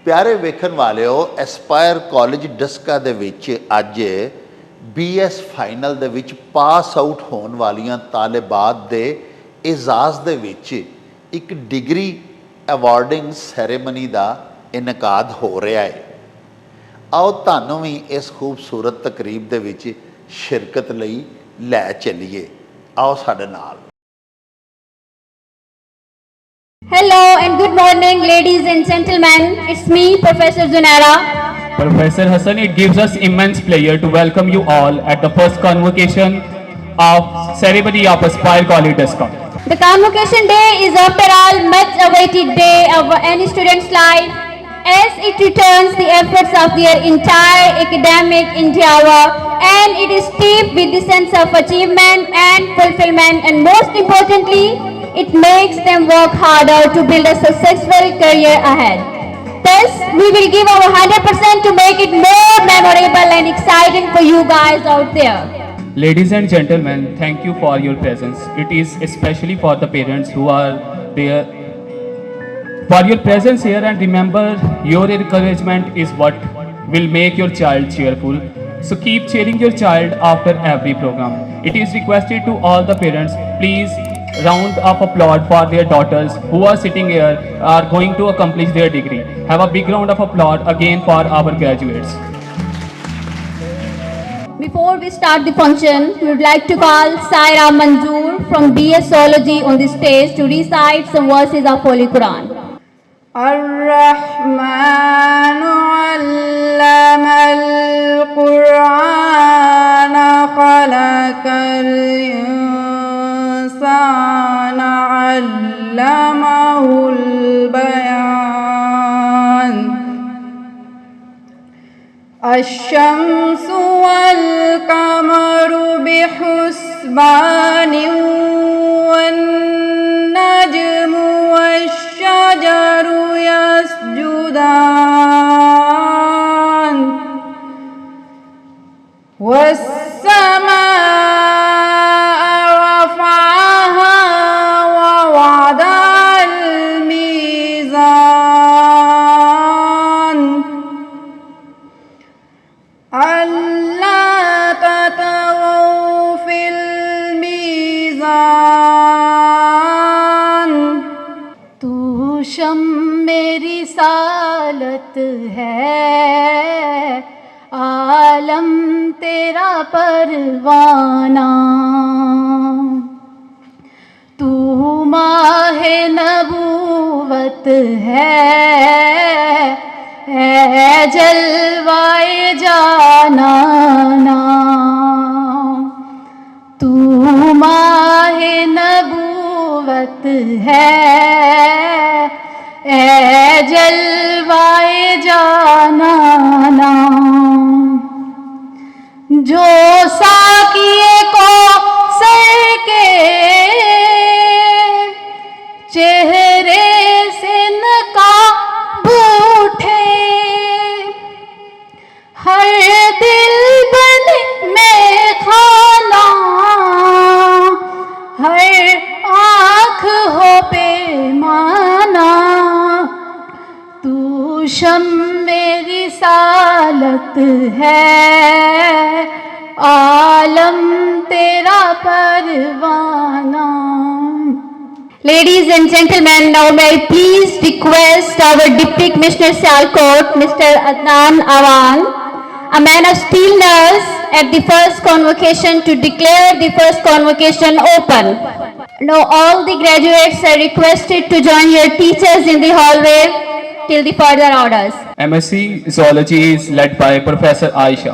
ਪਿਆਰੇ ਵੇਖਣ ਵਾਲਿਓ, ਐਸਪਾਇਰ ਕਾਲਜ ਡਸਕਾ ਦੇ ਵਿੱਚ ਅੱਜ BS ਫਾਈਨਲ ਦੇ ਵਿੱਚ ਪਾਸ ਆਊਟ ਹੋਣ ਵਾਲੀਆਂ ਤਾਲਬਾਤ ਦੇ ਇਜਾਜ਼ ਦੇ ਵਿੱਚ ਇੱਕ ਡਿਗਰੀ ਅਵਾਰਡਿੰਗ ਸੈਰੇਮਨੀ ਦਾ ਇਨਕਾਦ ਹੋ ਰਿਹਾ ਹੈ। ਆਓ ਤੁਹਾਨੂੰ ਵੀ ਇਸ ਖੂਬਸੂਰਤ ਤਕਰੀਬ ਦੇ ਵਿੱਚ ਸ਼ਿਰਕਤ ਲਈ ਲੈ ਚੱਲੀਏ। ਆਓ ਸਾਡੇ ਨਾਲ। Hello and good morning, ladies and gentlemen. It's me, Professor Zunaira. Professor Hassan, it gives us immense pleasure to welcome you all at the first convocation of ceremony of Aspire College Daska. The convocation day is after all much awaited day of any student's life, as it returns the efforts of their entire academic endeavor, and it is steeped with the sense of achievement and fulfillment, and most importantly, it makes them work harder to build a successful career ahead. Thus, we will give our 100% to make it more memorable and exciting for you guys out there. Ladies and gentlemen, thank you for your presence. It is especially for the parents who are there. For your presence here, and remember, your encouragement is what will make your child cheerful. So keep cheering your child after every program. It is requested to all the parents, please round of applause for their daughters who are sitting here, are going to accomplish their degree. Have a big round of applause again for our graduates. Before we start the function, we would like to call Saira Manzoor from BS Zoology on the stage to recite some verses of Holy Quran. الرحمن علم القرآن خلق الإنسان علمه البيان الشمس والقمر بحسبان والنجم والشجر يسجدان والسماء رفعها ووضع الميزان ألا تطغوا في الميزان تو شمع رسالت ہے عالم تیرا پروانہ تو ماہ نبوت ہے اے جلوائے جانانا تو ماہ نبوت ہے اے جلوائے جانانا جو ساقیے کو سر کے چہرے سے نقاب اٹھے ہر دل بن میں کھانا ہر آنکھ ہو پیمانہ تو شمع رسالت ہے عالم تیرا پروانہ. Ladies and gentlemen, now may I please request our Deputy Commissioner Sialkot, Mr. Adnan Awan, a man of steelness at the first convocation, to declare the first convocation open. Now all the graduates are requested to join your teachers in the hallway till the further orders. MSc Zoology is led by Professor Aisha.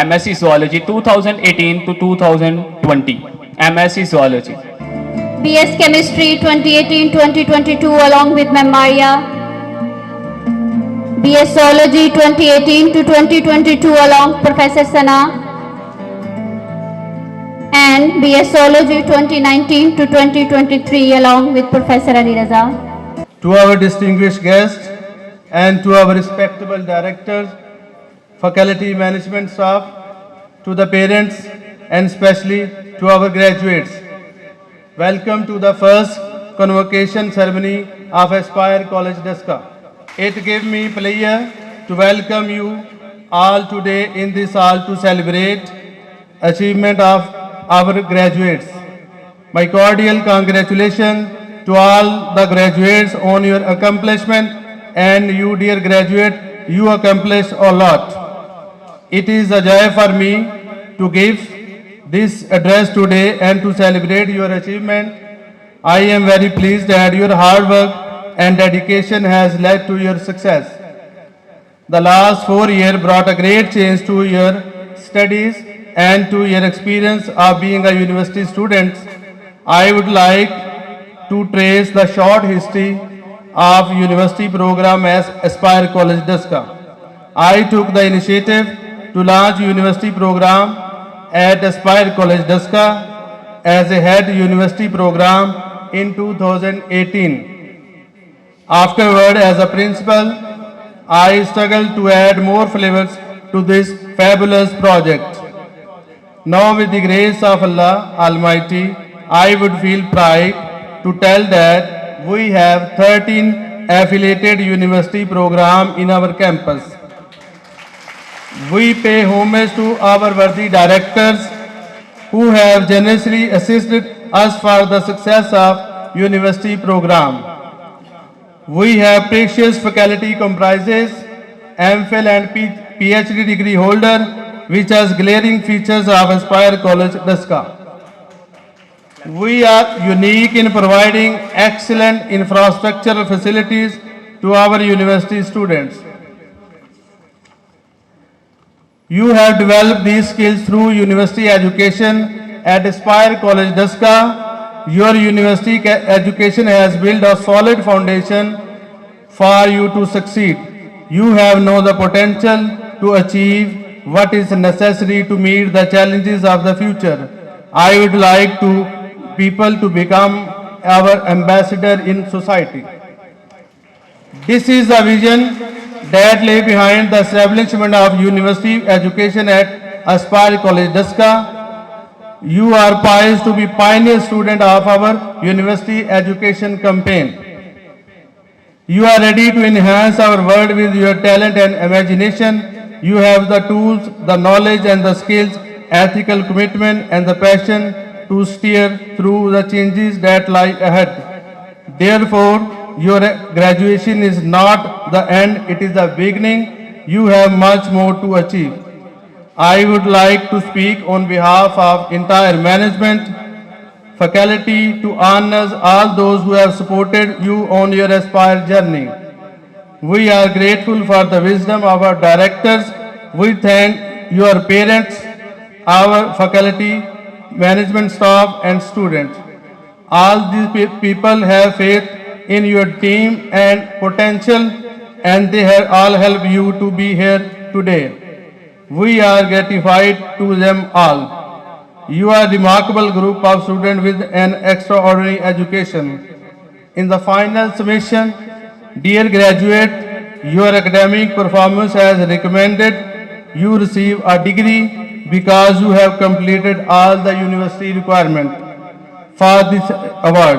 MSc Zoology 2018 to 2020. MSc Zoology. BS Chemistry 2018-2022 along with Ma'am Maria. BS Zoology 2018 to 2022 along Professor Sana. And BS Zoology 2019 to 2023 along with Professor Ali Raza. To our distinguished guests and to our respectable directors, faculty management staff, to the parents and especially to our graduates, welcome to the first convocation ceremony of Aspire College Daska. It gives me pleasure to welcome you all today in this hall to celebrate achievement of our graduates. My cordial congratulations to all the graduates on your accomplishment, and you dear graduate, you accomplished a lot. It is a joy for me to give this address today and to celebrate your achievement. I am very pleased that your hard work and dedication has led to your success. The last 4 years brought a great change to your studies and to your experience of being a university student. I would like to trace the short history of university program as Aspire College Daska. I took the initiative to launch university program at Aspire College Daska as a head university program in 2018. Afterward, as a principal, I struggled to add more flavors to this fabulous project. Now, with the grace of Allah Almighty, I would feel pride to tell that we have 13 affiliated university programs in our campus. We pay homage to our worthy directors who have generously assisted us for the success of university program. We have precious faculty comprises MPhil and PhD degree holder, which has glaring features of Aspire College Daska. We are unique in providing excellent infrastructural facilities to our university students. You have developed these skills through university education at Aspire College Daska. Your university education has built a solid foundation for you to succeed. You have known the potential to achieve what is necessary to meet the challenges of the future. I would like people to become our ambassador in society. This is the vision that lay behind the establishment of university education at Aspire College Daska. You are poised to be pioneer student of our university education campaign. You are ready to enhance our world with your talent and imagination. You have the tools, the knowledge and the skills, ethical commitment and the passion to steer through the changes that lie ahead. Therefore, your graduation is not the end, it is the beginning. You have much more to achieve. I would like to speak on behalf of entire management, faculty, to honor all those who have supported you on your Aspire journey. We are grateful for the wisdom of our directors. We thank your parents, our faculty, management staff and students. All these people have faith in your team and potential, and they have all helped you to be here today. We are gratified to them all. You are a remarkable group of students with an extraordinary education. In the final summation, dear graduate, your academic performance has recommended you receive a degree because you have completed all the university requirements for this award.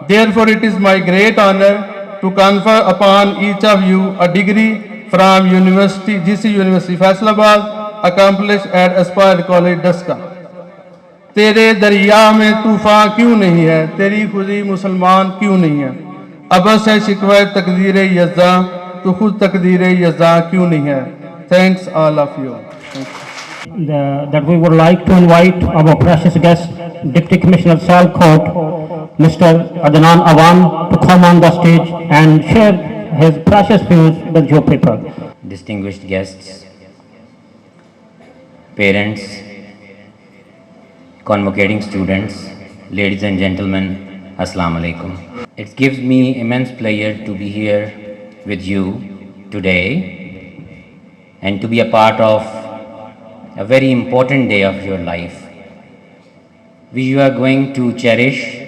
Therefore, it is my great honor to confer upon each of you a degree from GC University Faisalabad, accomplished at Aspire College Daska. तेरे दरिया में तूफान क्यों नहीं है, तेरी खुदी मुसलमान क्यों नहीं है, अबस है शिकवा तकदीर यज़्ज़ा, तो खुद तकदीर यज़्ज़ा क्यों नहीं है. Thanks all of you. That we would like to invite our precious guest, Deputy Commissioner Sialkot, Mr. Adnan Awan, to come on the stage and share his precious views with your people. Distinguished guests, parents, convocating students, ladies and gentlemen, Assalamu alaikum. It gives me immense pleasure to be here with you today and to be a part of a very important day of your life, which you are going to cherish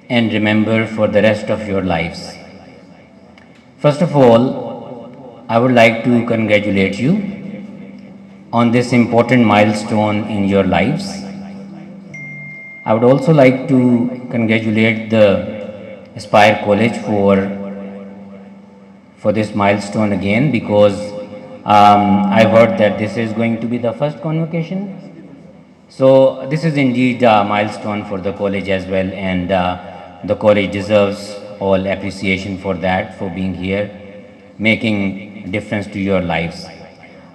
and remember for the rest of your lives. First of all, I would like to congratulate you on this important milestone in your lives. I would also like to congratulate the Aspire College for this milestone again, because I heard that this is going to be the first convocation. So this is indeed a milestone for the college as well, and the college deserves all appreciation for that, for being here, making difference to your lives.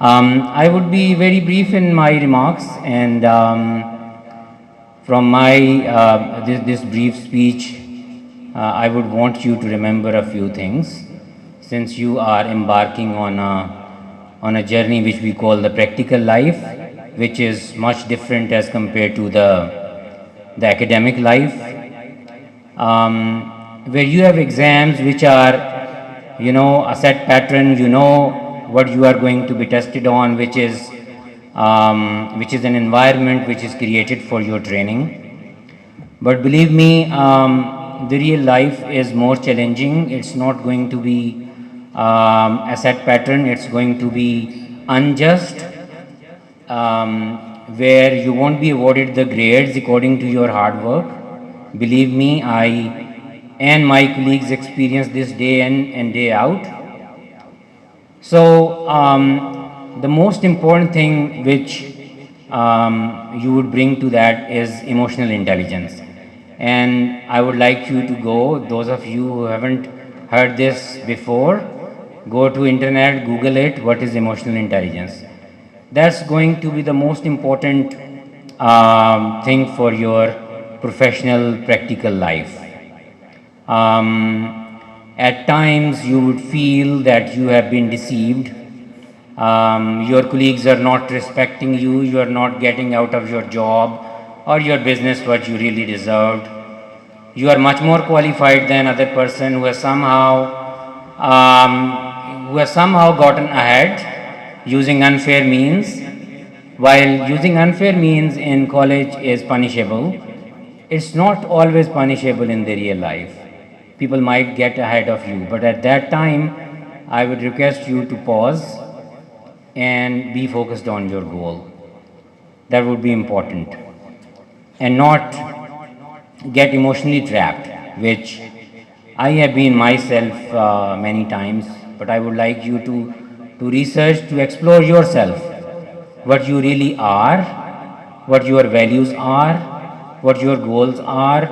I would be very brief in my remarks, and from my this brief speech, I would want you to remember a few things, since you are embarking on a journey which we call the practical life, which is much different as compared to the academic life, where you have exams which are, a set pattern, what you are going to be tested on, which is an environment which is created for your training. But believe me, the real life is more challenging. It's not going to be a set pattern. It's going to be unjust, where you won't be awarded the grades according to your hard work. Believe me, I and my colleagues experience this day in and day out. So the most important thing which you would bring to that is emotional intelligence. And I would like you to go, those of you who haven't heard this before, go to internet, Google it, what is emotional intelligence. That's going to be the most important thing for your professional practical life. At times you would feel that you have been deceived. Your colleagues are not respecting you, you are not getting out of your job or your business what you really deserved. You are much more qualified than other person who has somehow gotten ahead using unfair means. While using unfair means in college is punishable, it's not always punishable in the real life. People might get ahead of you, but at that time, I would request you to pause and be focused on your goal. That would be important. And not get emotionally trapped, which I have been myself many times, but I would like you to research, to explore yourself, what you really are, what your values are, what your goals are,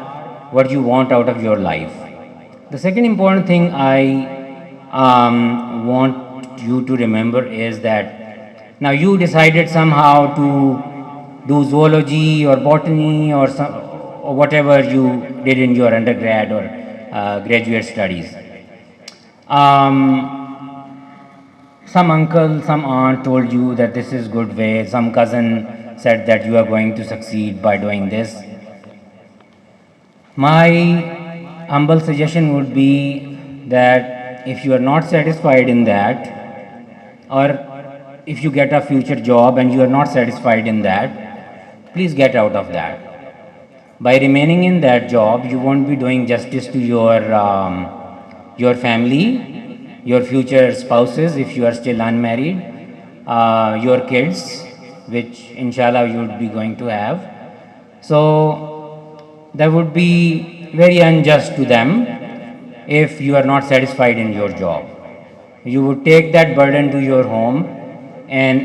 what you want out of your life. The second important thing I want you to remember is that now you decided somehow to do zoology or botany or whatever you did in your undergrad or graduate studies. Some uncle, some aunt told you that this is good way, some cousin said that you are going to succeed by doing this. My humble suggestion would be that if you are not satisfied in that, or if you get a future job and you are not satisfied in that, please get out of that. By remaining in that job, you won't be doing justice to your family, your future spouses if you are still unmarried, your kids, which inshallah you would be going to have. So that would be very unjust to them. if you are not satisfied in your job. You would take that burden to your home, and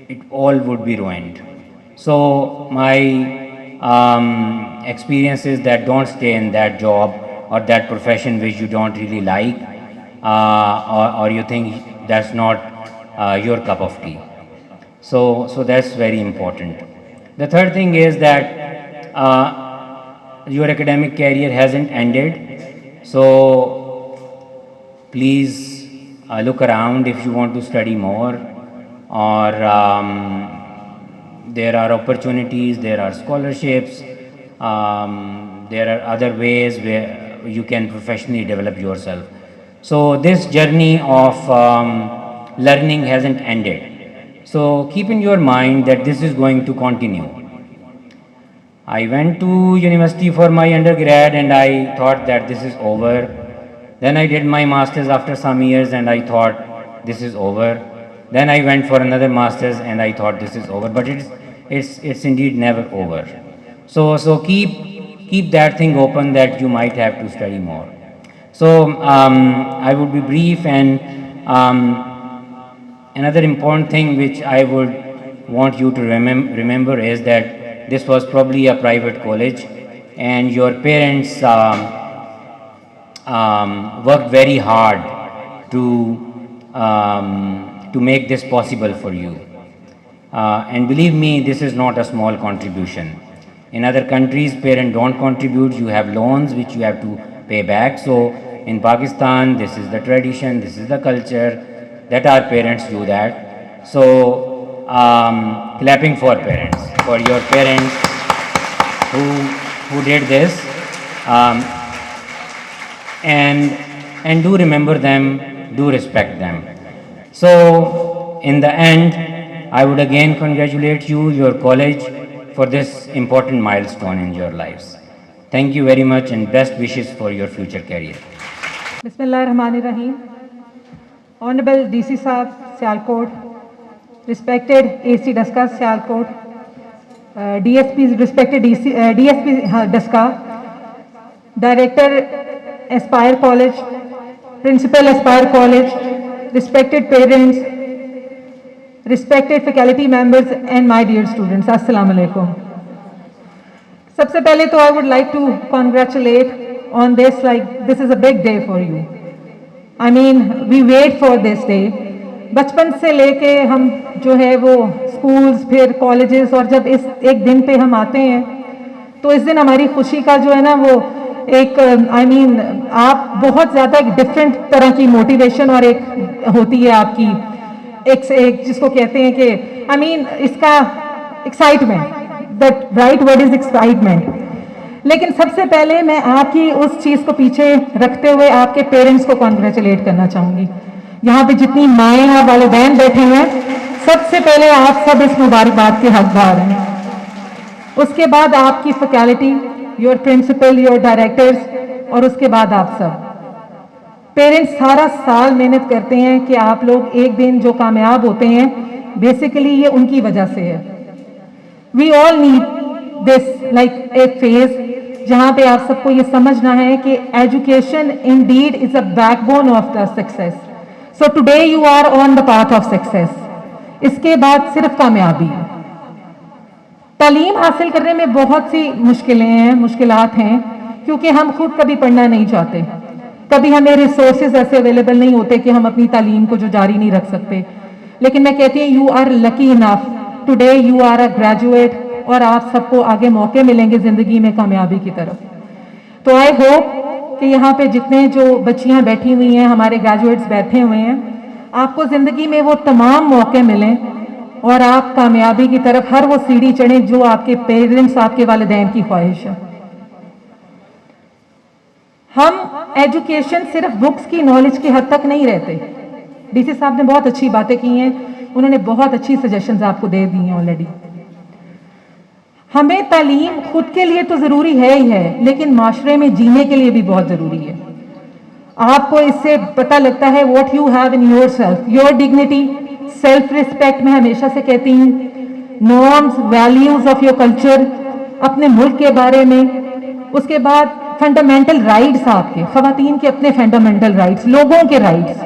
it all would be ruined. So my experience is that don't stay in that job or that profession which you don't really like, or you think that's not your cup of tea. So that's very important. The third thing is that your academic career hasn't ended, so please look around if you want to study more, or there are opportunities, there are scholarships, there are other ways where you can professionally develop yourself. So this journey of learning hasn't ended. So keep in your mind that this is going to continue. I went to university for my undergrad and I thought that this is over. Then I did my master's after some years and I thought this is over. Then I went for another master's and I thought this is over. But it's indeed never over. So keep that thing open that you might have to study more. So I would be brief, and another important thing which I would want you to remember is that this was probably a private college and your parents worked very hard to make this possible for you. And believe me, this is not a small contribution. In other countries, parents don't contribute. You have loans which you have to pay back. So in Pakistan, this is the tradition, this is the culture, that our parents do that. So clapping for parents, for your parents who did this. And do remember them, do respect them. So in the end, I would again congratulate you, your college, for this important milestone in your lives. Thank you very much and best wishes for your future career. Bismillahirrahmanirrahim. Honorable DC Sahab, Sialkot, respected AC Daska, Sialkot, DSP, respected DSP Daska, Director Aspire College, Principal Aspire College, respected parents, respected faculty members and my dear students, Assalamu alaikum. Sabse pehle to I would like to congratulate on this, like this is a big day for you. I mean, we wait for this day. بچپن سے لے کے ہم جو ہے وہ schools پھر colleges, اور جب اس ایک دن پہ ہم آتے ہیں تو اس دن ہماری خوشی کا جو ہے نا وہ ایک آپ بہت زیادہ ایک ڈفرینٹ طرح کی موٹیویشن اور ایک ہوتی ہے آپ کی ایک جس کو کہتے ہیں کہ اس کا excitement, that right word is excitement. لیکن سب سے پہلے میں آپ کی اس چیز کو پیچھے رکھتے ہوئے آپ کے پیرنٹس کو کانگریچولیٹ کرنا چاہوں گی. یہاں پہ جتنی مائیں اور والدین بیٹھے ہوئے ہیں، سب سے پہلے آپ سب اس مبارکباد کے حقدار ہیں. اس کے بعد آپ کی faculty, your principal, your directors, اور اس کے بعد آپ سب پیرنٹس سارا سال محنت کرتے ہیں کہ آپ لوگ ایک دن جو کامیاب ہوتے ہیں بیسیکلی یہ ان کی وجہ سے ہے. We all need this like a phase جہاں پہ آپ سب کو یہ سمجھنا ہے کہ education indeed is a backbone of the success. So today you are on the path of success. اس کے بعد صرف کامیابی. تعلیم حاصل کرنے میں بہت سی مشکلات ہیں کیونکہ ہم خود کبھی پڑھنا نہیں چاہتے، کبھی ہمیں ریسورسز ایسے اویلیبل نہیں ہوتے کہ ہم اپنی تعلیم کو جو جاری نہیں رکھ سکتے. لیکن میں کہتی ہوں you are lucky enough today you are a graduate, اور آپ سب کو آگے موقع ملیں گے زندگی میں کامیابی کی طرف. تو آئی ہوپ کہ یہاں پہ جتنے جو بچیاں بیٹھی ہوئی ہیں، ہمارے گریجویٹس بیٹھے ہوئے ہیں، آپ کو زندگی میں وہ تمام موقع ملیں اور آپ کامیابی کی طرف ہر وہ سیڑھی چڑھیں جو آپ کے پیرنٹس، آپ کے والدین کی خواہش ہے. ہم ایجوکیشن صرف بکس کی نالج کی حد تک نہیں رہتے. ڈی سی صاحب نے بہت اچھی باتیں کی ہیں، انہوں نے بہت اچھی سجیشنز آپ کو دے دی ہیں آلریڈی. ہمیں تعلیم خود کے لیے تو ضروری ہے ہی ہے، لیکن معاشرے میں جینے کے لیے بھی بہت ضروری ہے. آپ کو اس سے پتہ لگتا ہے what you have in your self, your dignity, self respect. میں ہمیشہ سے کہتی ہوں norms, values of your culture, اپنے ملک کے بارے میں. اس کے بعد فنڈامنٹل رائٹس آپ کے، خواتین کے اپنے فنڈامنٹل رائٹس، لوگوں کے رائٹس.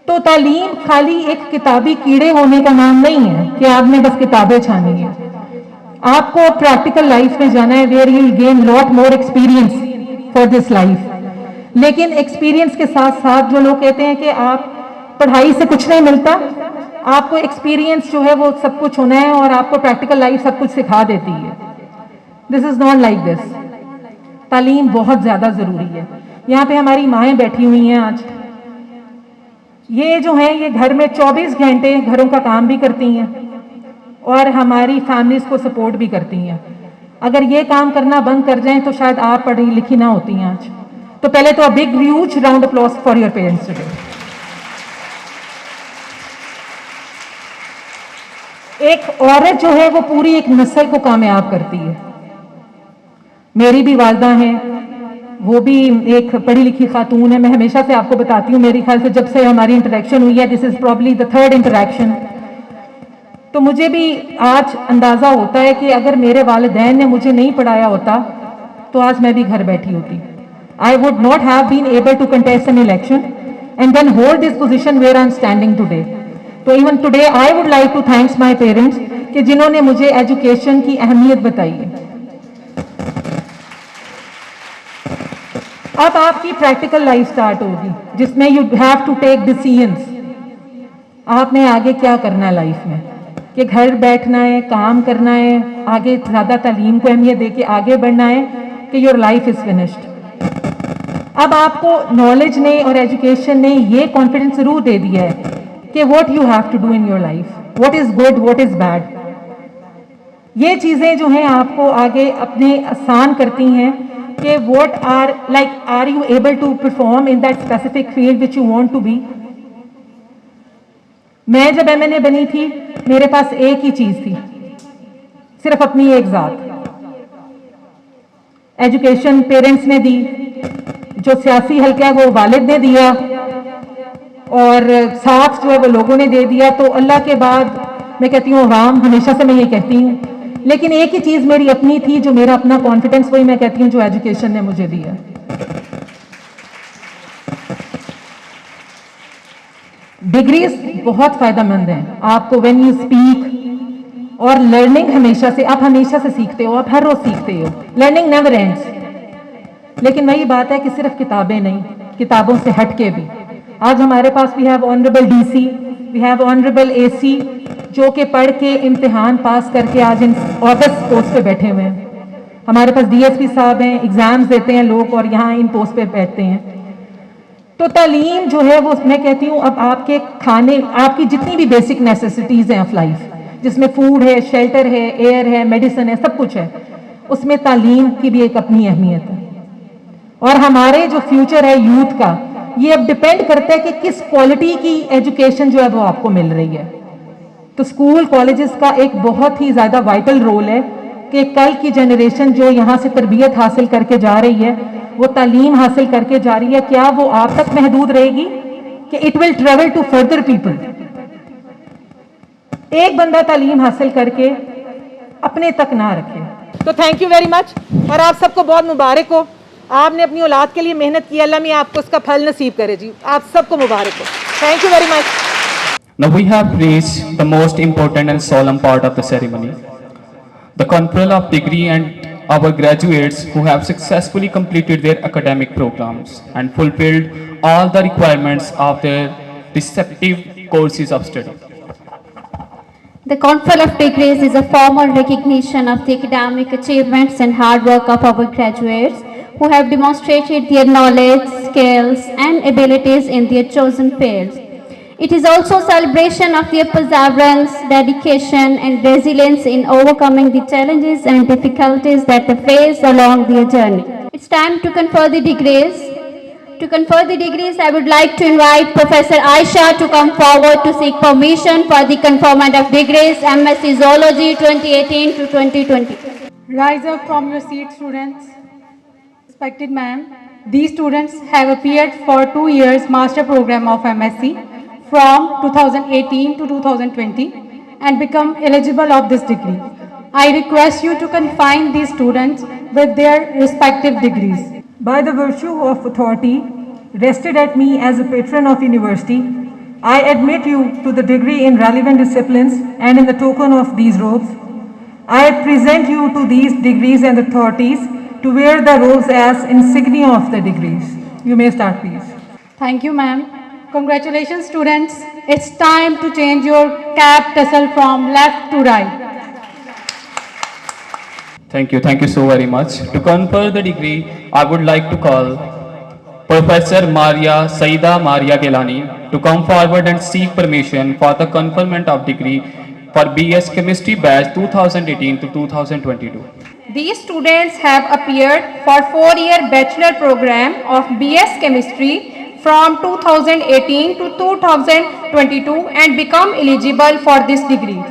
تو تعلیم خالی ایک کتابی کیڑے ہونے کا نام نہیں ہے کہ آپ نے بس کتابیں چھانی ہیں. آپ کو پریکٹیکل لائف میں جانا ہے where you will gain lot more experience for this life. لیکن ایکسپیرینس کے ساتھ ساتھ جو لوگ کہتے ہیں کہ آپ پڑھائی سے کچھ نہیں ملتا، آپ کو ایکسپیرینس جو ہے وہ سب کچھ ہونا ہے اور آپ کو پریکٹیکل لائف سب کچھ سکھا دیتی ہے. دس از ناٹ لائک دس. تعلیم بہت زیادہ ضروری ہے. یہاں پہ ہماری مائیں بیٹھی ہوئی ہیں آج، یہ جو ہیں یہ گھر میں 24 گھنٹے گھروں کا کام بھی کرتی ہیں اور ہماری فیملیز کو سپورٹ بھی کرتی ہیں. اگر یہ کام کرنا بند کر جائیں تو شاید آپ پڑھی لکھی نہ ہوتی ہیں آج. تو پہلے تو big huge round applause for your parents today. ایک عورت جو ہے وہ پوری ایک نسل کو کامیاب کرتی ہے. میری بھی والدہ ہیں، وہ بھی ایک پڑھی لکھی خاتون ہے. میں ہمیشہ سے آپ کو بتاتی ہوں، میری خیال سے جب سے ہماری انٹریکشن ہوئی ہے، دس is probably the 3rd interaction. تو مجھے بھی آج اندازہ ہوتا ہے کہ اگر میرے والدین نے مجھے نہیں پڑھایا ہوتا تو آج میں بھی گھر بیٹھی ہوتی. I would not have been able to contest an election and then hold this position where I'm standing today. So even today I would like to thank my parents کہ جنہوں نے مجھے ایجوکیشن کی اہمیت بتائی ہے. اب آپ کی پریکٹیکل لائف سٹارٹ ہوگی جس میں یو ہیو ٹو ٹیک ڈیسیژنس. آپ نے آگے کیا کرنا ہے لائف میں، کہ گھر بیٹھنا ہے، کام کرنا ہے، آگے زیادہ تعلیم کو اہمیت دے کے آگے بڑھنا ہے کہ یور لائف از فنشڈ. اب آپ کو نالج نے اور ایجوکیشن نے یہ کانفیڈنس ضرور دے دیا ہے کہ what you have to do in your life, what is good, what is bad. یہ چیزیں جو ہیں آپ کو آگے اپنے آسان کرتی ہیں کہ what are you able to perform in that specific field which you want to be. میں جب MNA بنی تھی میرے پاس ایک ہی چیز تھی، صرف اپنی ایک ذات. ایجوکیشن پیرنٹس نے دی، جو سیاسی حلقہ ہے وہ والد نے دیا، اور ساتھ جو ہے وہ لوگوں نے دے دیا. تو اللہ کے بعد میں کہتی ہوں عوام، ہمیشہ سے میں یہ کہتی ہوں، لیکن ایک ہی چیز میری اپنی تھی جو میرا اپنا کانفیڈنس، وہی میں کہتی ہوں جو ایجوکیشن نے مجھے دیا. ڈگریز بہت فائدہ مند ہیں آپ کو وین یو اسپیک، اور لرننگ ہمیشہ سے، آپ ہمیشہ سے سیکھتے ہو، آپ ہر روز سیکھتے ہو. Learning never ends. لیکن وہی بات ہے کہ صرف کتابیں نہیں، کتابوں سے ہٹ کے بھی. آج ہمارے پاس we have honourable DC، we have honourable AC، جو کہ پڑھ کے امتحان پاس کر کے آج ان آفس پوسٹ پہ بیٹھے ہوئے ہیں. ہمارے پاس DSP صاحب ہیں، ایگزامز دیتے ہیں لوگ اور یہاں ان پوسٹ پہ بیٹھتے ہیں. تو تعلیم جو ہے وہ میں کہتی ہوں اب آپ کے کھانے، آپ کی جتنی بھی بیسک نیسیسٹیز ہیں آف لائف، جس میں فوڈ ہے، شیلٹر ہے، ایئر ہے، میڈیسن ہے، سب کچھ ہے، اس میں تعلیم کی بھی ایک اپنی اہمیت ہے. اور ہمارے جو فیوچر ہے یوتھ کا، یہ اب ڈپینڈ کرتا ہے کہ کس کوالٹی کی ایجوکیشن جو ہے وہ آپ کو مل رہی ہے. تو اسکول کالجز کا ایک بہت ہی زیادہ وائٹل رول ہے کہ کل کی جنریشن جو یہاں سے تربیت حاصل کر کے جا رہی ہے، وہ تعلیم حاصل کر کے جا رہی ہے، کیا وہ آپ تک محدود رہے گی کہ it will travel to further people. ایک بندہ تعلیم حاصل کر کے اپنے تک نہ رکھے. تو تھینک یو ویری مچ، اور آپ سب کو بہت مبارک ہو. آپ نے اپنی اولاد کے لیے محنت کی، اللہ میاں آپ کو اس کا پھل نصیب کرے. جی آپ سب کو مبارک ہو. Thank you very much. Now we have reached the most important and solemn part of the ceremony, the conferral of degree, and our graduates who have successfully completed their academic programs and fulfilled all the requirements of their respective courses of study. The conferral of degrees is a formal recognition of the academic achievements and hard work of our graduates who have demonstrated their knowledge, skills, and abilities in their chosen fields. It is also a celebration of their perseverance, dedication, and resilience in overcoming the challenges and difficulties that they face along their journey. It's time to confer the degrees. To confer the degrees, I would like to invite Professor Aisha to come forward to seek permission for the conferment of degrees, MSc Zoology 2018 to 2020. Rise up from your seat, students. Respected ma'am, these students have appeared for 2 years master program of MSc from 2018 to 2020 and become eligible of this degree. I request you to confine these students with their respective degrees. By the virtue of authority rested at me as a patron of university, I admit you to the degree in relevant disciplines, and in the token of these robes, I present you to these degrees and authorities to wear the robes as insignia of the degrees. You may start, please. Thank you, ma'am. Congratulations, students. It's time to change your cap tassel from left to right. Thank you so very much. To confer the degree, I would like to call Professor Syedah Gilani to come forward and seek permission for the conferment of degree for BS Chemistry batch 2018 to 2022. These students have appeared for 4-year bachelor program of BS Chemistry from 2018 to 2022 and become eligible for this degree.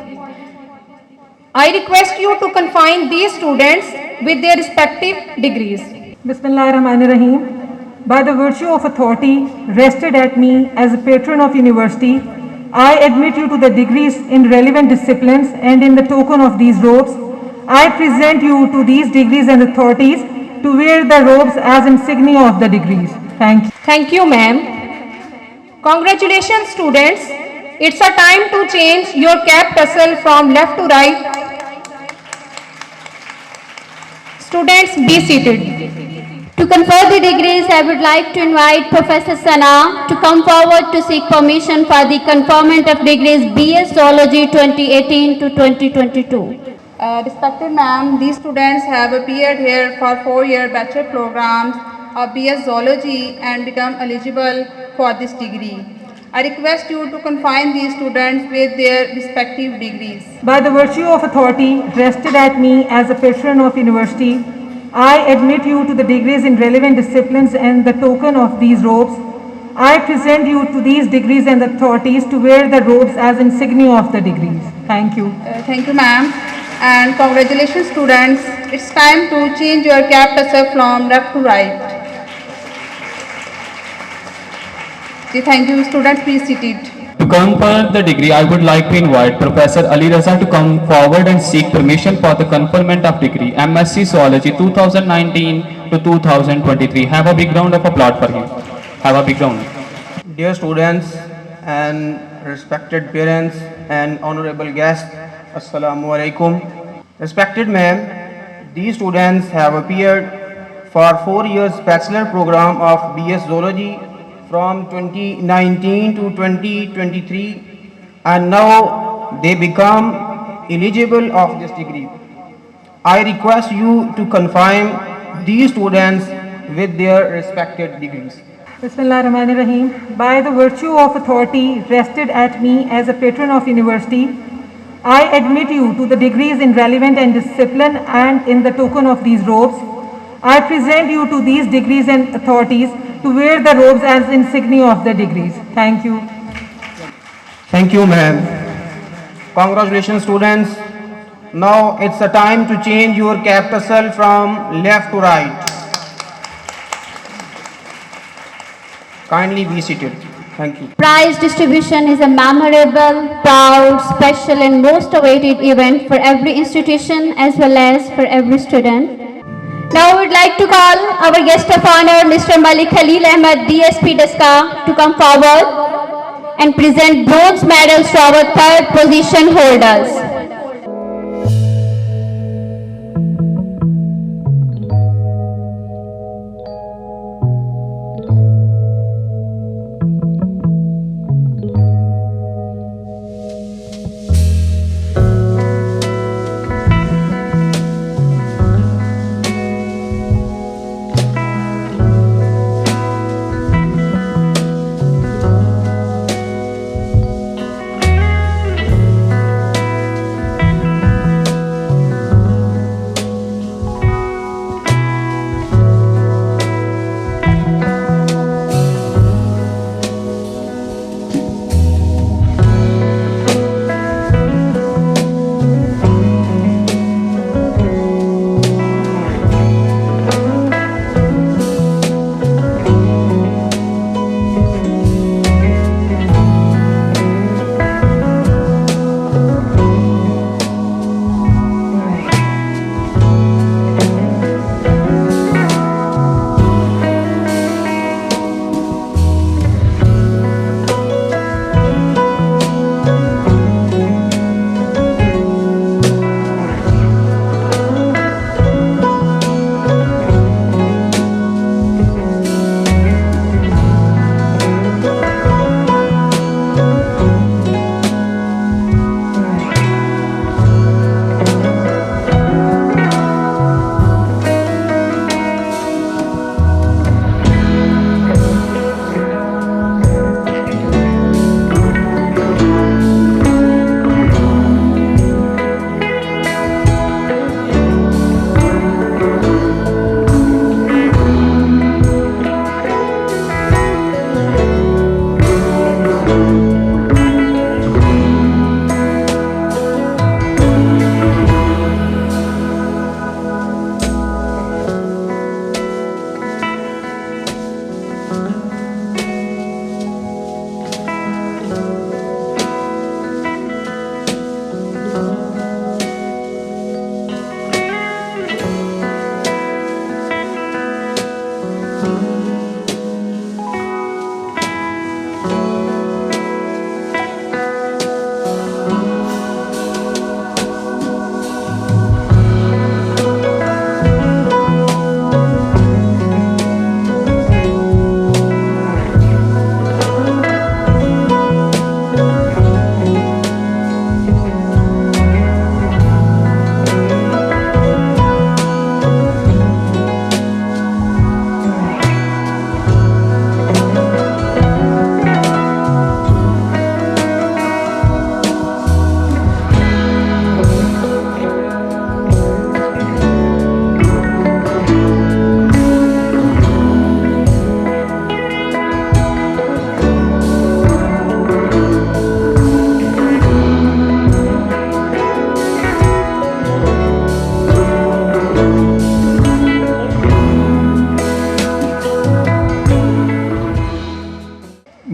I request you to confine these students with their respective degrees. Bismillahirrahmanirrahim. By the virtue of authority rested at me as a patron of university, I admit you to the degrees in relevant disciplines, and in the token of these robes, I present you to these degrees and authorities to wear the robes as insignia of the degrees. Thank you. Thank you, ma'am. Congratulations, students. It's a time to change your cap tassel from left to right. Students, be seated. To confer the degrees, I would like to invite Professor Sana to come forward to seek permission for the conferment of degrees BS Zoology 2018 to 2022. Respected ma'am, these students have appeared here for 4-year bachelor programs of BS Zoology and become eligible for this degree. I request you to confine these students with their respective degrees. By the virtue of authority rested at me as a patron of university, I admit you to the degrees in relevant disciplines, and the token of these robes, I present you to these degrees and authorities to wear the robes as insignia of the degrees. Thank you. Thank you, ma'am. And congratulations, students. It's time to change your cap tassel from left to right. Thank you, students. Please seated. To confer the degree, I would like to invite Professor Ali Raza to come forward and seek permission for the conferment of degree MSc Zoology 2019 to 2023. Have a big round of applause for him. Have a big round. Dear students and respected parents and honorable guests, Assalamu alaikum. Respected ma'am, these students have appeared for 4 years bachelor program of BS Zoology from 2019 to 2023, and now they become eligible of this degree. I request you to confine these students with their respective degrees. Bismillahirrahmanirrahim. By the virtue of authority rested at me as a patron of university, I admit you to the degrees in relevant and discipline, and in the token of these robes, I present you to these degrees and authorities to wear the robes as insignia of the degrees. Thank you. Thank you, ma'am. Congratulations, students. Now it's a time to change your cap tassel from left to right. Kindly be seated. Thank you. Prize distribution is a memorable, proud, special and most awaited event for every institution as well as for every student. Now I would like to call our guest of honor, Mr. Malik Khalil Ahmed, DSP Dsca, to come forward and present bronze medals to our 3rd position holders.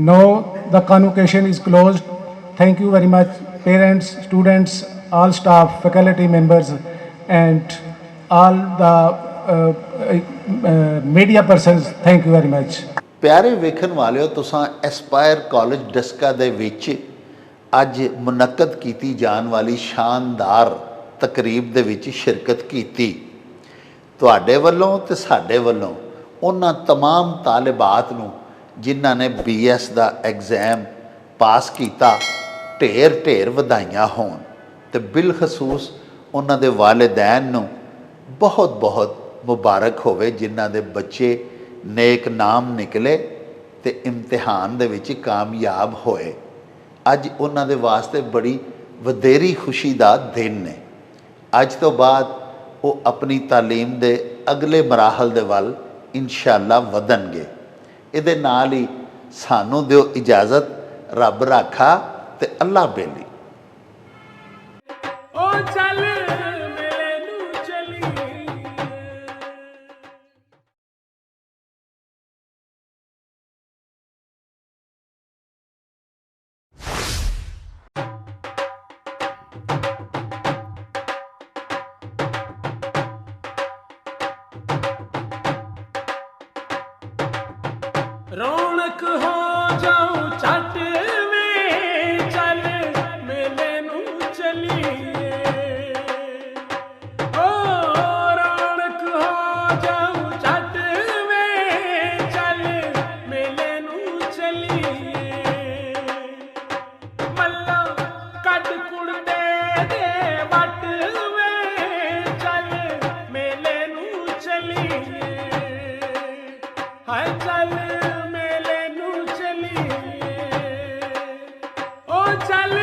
Now the convocation is closed. Thank you very much, parents, students, all staff, faculty members, and all the media persons. Thank you very much. ਪਿਆਰੇ ਵੇਖਣ ਵਾਲਿਓ, ਤੁਸੀਂ aspire college Daska ਦੇ ਵਿੱਚ ਅੱਜ ਮੁਨੱਕਦ ਕੀਤੀ ਜਾਣ ਵਾਲੀ ਸ਼ਾਨਦਾਰ ਤਕਰੀਬ ਦੇ ਵਿੱਚ ਸ਼ਿਰਕਤ ਕੀਤੀ। ਤੁਹਾਡੇ ਵੱਲੋਂ ਤੇ ਸਾਡੇ ਵੱਲੋਂ ਉਹਨਾਂ तमाम ਤਾਲਿਬਾਤ ਨੂੰ ਜਿਨ੍ਹਾਂ ਨੇ BS ਦਾ ਐਗਜ਼ਾਮ ਪਾਸ ਕੀਤਾ, ਢੇਰ ਢੇਰ ਵਧਾਈਆਂ ਹੋਣ, ਤੇ ਬਿਲਖਸੂਸ ਉਹਨਾਂ ਦੇ ਵਾਲਿदैन ਨੂੰ ਬਹੁਤ ਬਹੁਤ ਮੁਬਾਰਕ ਹੋਵੇ ਜਿਨ੍ਹਾਂ ਦੇ ਬੱਚੇ ਨੇਕ ਨਾਮ ਨਿਕਲੇ ਤੇ ਇਮਤਿਹਾਨ ਦੇ ਵਿੱਚ ਕਾਮਯਾਬ ਹੋਏ। ਅੱਜ ਉਹਨਾਂ ਦੇ ਵਾਸਤੇ ਬੜੀ ਵਧੇਰੀ ਖੁਸ਼ੀ ਦਾ ਦਿਨ ਨੇ। ਅੱਜ ਤੋਂ ਬਾਅਦ ਉਹ ਆਪਣੀ ਤਾਲੀਮ ਦੇ ਅਗਲੇ ਮਰਾਹਲ ਦੇ ਵੱਲ ਇਨਸ਼ਾਅੱਲਾ ਵਧਣਗੇ। ਇਹਦੇ ਨਾਲ ਹੀ ਸਾਨੂੰ ਦਿਓ ਇਜਾਜ਼ਤ, ਰੱਬ ਰਾਖਾ ਤੇ ਅੱਲਾ ਬੇਲੀ। ਰੌਣਕ ਹੋ ਜਾਉ ਛੱਟ ਵੇ, ਚੱਲ ਮੇਲੇ ਨੂੰ ਚਲੀਏ। ਓ ਰੌਣਕ ਹੋ ਜਾਉ ਛੱਟ ਵੇ, ਚੱਲ ਮੇਲੇ ਨੂੰ ਚਲੀਏ। ਮੱਲਾ ਕੱਢ ਕੁੜਤੇ ਦੇ ਵੱਟ ਵੇ, ਚੱਲ ਮੇਲੇ ਨੂੰ ਚਲੀਏ। ਹਾਏ ਚੱਲ ਮੇਲੇ ਨੂੰ ਚਲੀਏ, ਓ ਚੱਲ